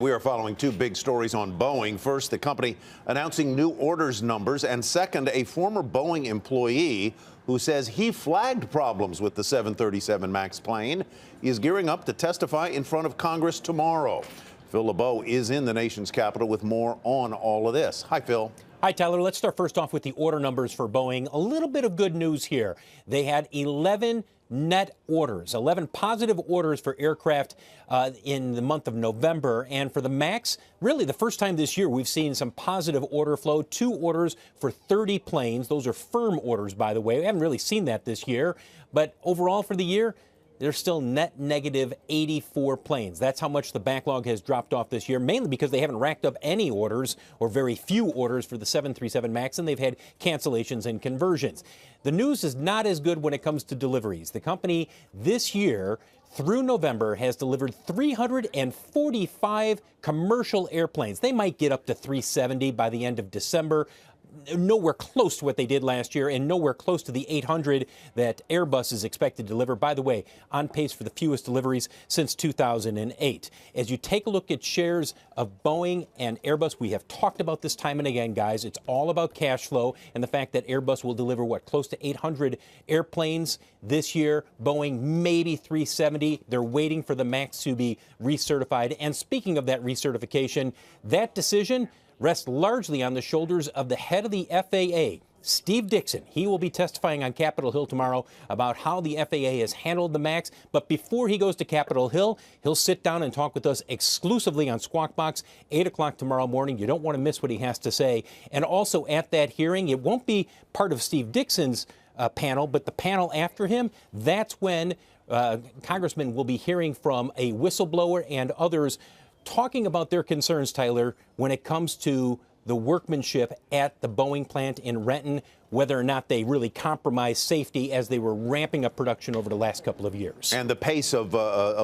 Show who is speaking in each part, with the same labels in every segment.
Speaker 1: We are following two big stories on Boeing. First, the company announcing new orders numbers, and second, a former Boeing employee who says he flagged problems with the 737 MAX plane. He is gearing up to testify in front of Congress tomorrow. Phil LeBeau is in the nation's capital with more on all of this. Hi, Phil.
Speaker 2: Hi, Tyler. Let's start first off with the order numbers for Boeing. A little bit of good news here. They had 11 net orders, 11 positive orders for aircraft in the month of November. And for the MAX, really the first time this year we've seen some positive order flow. 2 orders for 30 planes. Those are firm orders, by the way. We haven't really seen that this year. But overall for the year, they're still net negative 84 planes. That's how much the backlog has dropped off this year, mainly because they haven't racked up any orders or very few orders for the 737 MAX, and they've had cancellations and conversions. The news is not as good when it comes to deliveries. The company this year, through November, has delivered 345 commercial airplanes. They might get up to 370 by the end of December. Nowhere close to what they did last year, and nowhere close to the 800 that Airbus is expected to deliver. By the way, on pace for the fewest deliveries since 2008. As you take a look at shares of Boeing and Airbus, we have talked about this time and again, guys. It's all about cash flow and the fact that Airbus will deliver, close to 800 airplanes this year. Boeing, maybe 370. They're waiting for the MAX to be recertified. And speaking of that recertification, that decision rests largely on the shoulders of the head of the FAA, Steve Dickson. He will be testifying on Capitol Hill tomorrow about how the FAA has handled the MAX. But before he goes to Capitol Hill, he'll sit down and talk with us exclusively on Squawk Box, 8 o'clock tomorrow morning. You don't want to miss what he has to say. And also at that hearing, it won't be part of Steve Dickson's panel, but the panel after him, that's when congressmen will be hearing from a whistleblower and others talking about their concerns, Tyler, when it comes to the workmanship at the Boeing plant in Renton, whether or not they really compromised safety as they were ramping up production over the last couple of years.
Speaker 1: And the pace of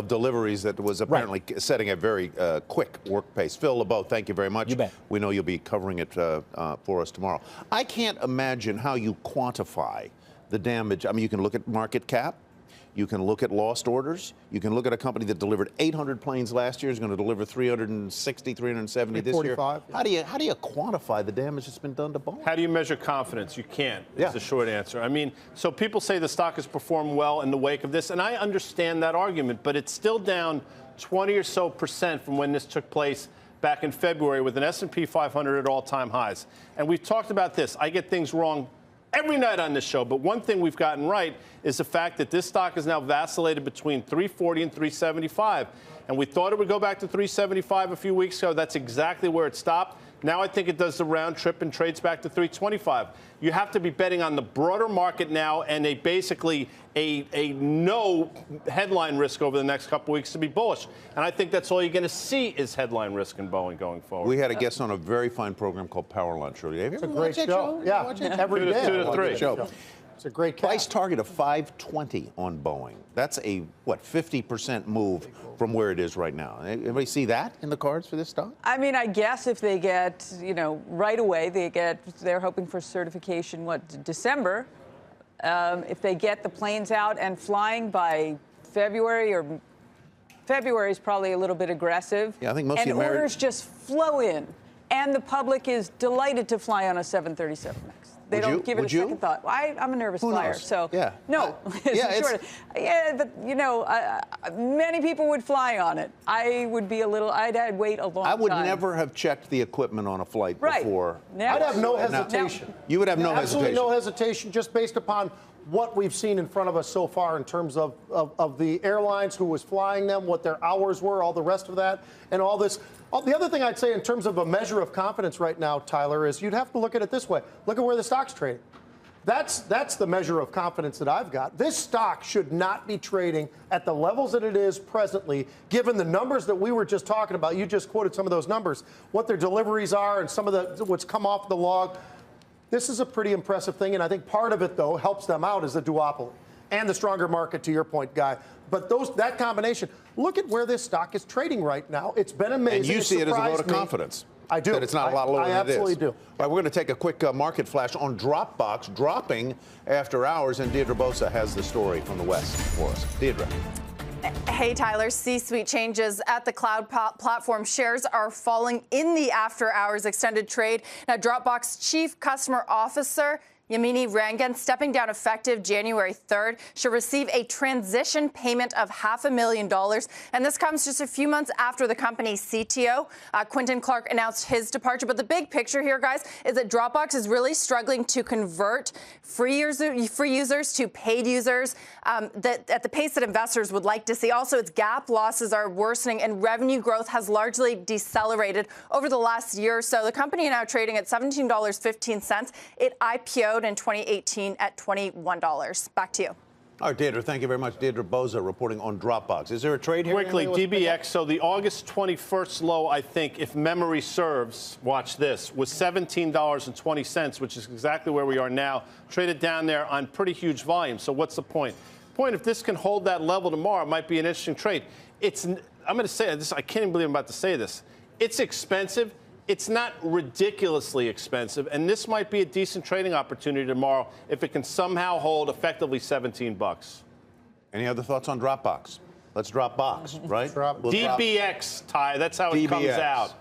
Speaker 1: deliveries that was apparently setting a very quick work pace. Phil LeBeau, thank you very much.
Speaker 2: You bet.
Speaker 1: We know you'll be covering it for us tomorrow. I can't imagine how you quantify the damage. I mean, you can look at market cap. You can look at lost orders. You can look at a company that delivered 800 planes last year is going to deliver 360, 370 this year. How do you quantify the damage that's been done to Boeing?
Speaker 3: How do you measure confidence? You can't.
Speaker 1: Yeah.
Speaker 3: Is the short answer. I mean, so people say the stock has performed well in the wake of this, and I understand that argument, but it's still down 20 or so % from when this took place back in February with an S&P 500 at all-time highs. And we've talked about this. I get things wrong every night on this show, but one thing we've gotten right is the fact that this stock has now vacillated between 340 and 375. And we thought it would go back to 375 a few weeks ago. That's exactly where it stopped. Now I think it does the round trip and trades back to 325. You have to be betting on the broader market now and basically a no headline risk over the next couple of weeks to be bullish. And I think that's all you're going to see is headline risk in Boeing going forward.
Speaker 1: We had a guest on a very fine program called Power Lunch earlier. Have you ever watched that show?
Speaker 4: Yeah, every day.
Speaker 3: 2 to 3.
Speaker 1: Show.
Speaker 4: It's a great
Speaker 1: Price target of 520 on Boeing. That's a, 50% move from where it is right now. Anybody see that in the cards for this stock?
Speaker 5: I mean, I guess if they get, right away, they're hoping for certification, December. If they get the planes out and flying by February, or February is probably a little bit aggressive.
Speaker 1: Yeah, I think most of the
Speaker 5: orders just flow in. And the public is delighted to fly on a 737 MAX. They don't give it a second thought. I'm a nervous flyer, so
Speaker 1: yeah.
Speaker 5: No. But many people would fly on it. I'd wait a long time.
Speaker 1: I would never have checked the equipment on a flight before.
Speaker 4: I'd have no hesitation.
Speaker 1: You would have no
Speaker 4: Absolutely
Speaker 1: hesitation.
Speaker 4: no hesitation, just based upon what we've seen in front of us so far in terms of the airlines, who was flying them, what their hours were, all the rest of that, and all this. The other thing I'd say in terms of a measure of confidence right now, Tyler, is you'd have to look at it this way. Look at where the stock's trading. That's the measure of confidence that I've got. This stock should not be trading at the levels that it is presently, given the numbers that we were just talking about. You just quoted some of those numbers, what their deliveries are and some of what's come off the log. This is a pretty impressive thing, and I think part of it, though, helps them out is the duopoly and the stronger market, to your point, Guy. But that combination, look at where this stock is trading right now. It's been amazing.
Speaker 1: And you see it as a vote of confidence.
Speaker 4: I do.
Speaker 1: That it's not a lot lower than it is.
Speaker 4: I absolutely do.
Speaker 1: All right, we're going to take a quick market flash on Dropbox dropping after hours, and Deirdre Bosa has the story from the West for us. Deirdre.
Speaker 6: Hey, Tyler, C-suite changes at the cloud platform. Shares are falling in the after-hours extended trade. Now, Dropbox Chief Customer Officer Yamini Rangan, stepping down effective January 3rd, should receive a transition payment of $500,000. And this comes just a few months after the company's CTO, Quentin Clark, announced his departure. But the big picture here, guys, is that Dropbox is really struggling to convert free users to paid users at the pace that investors would like to see. Also, its GAAP losses are worsening, and revenue growth has largely decelerated over the last year or so. The company is now trading at $17.15. It IPO'd in 2018 at $21. Back to you.
Speaker 1: All right, Deirdre, thank you very much. Deirdre Boza reporting on Dropbox. Is there a trade here?
Speaker 3: Quickly, DBX. So the August 21st low, I think, if memory serves, watch this, was $17.20, which is exactly where we are now. Traded down there on pretty huge volume. So what's the point? If this can hold that level tomorrow, it might be an interesting trade. I'm going to say this. I can't even believe I'm about to say this. It's expensive. It's not ridiculously expensive, and this might be a decent trading opportunity tomorrow if it can somehow hold effectively $17.
Speaker 1: Any other thoughts on Dropbox? Let's drop box, right?
Speaker 3: DBX, Ty. That's how it comes out.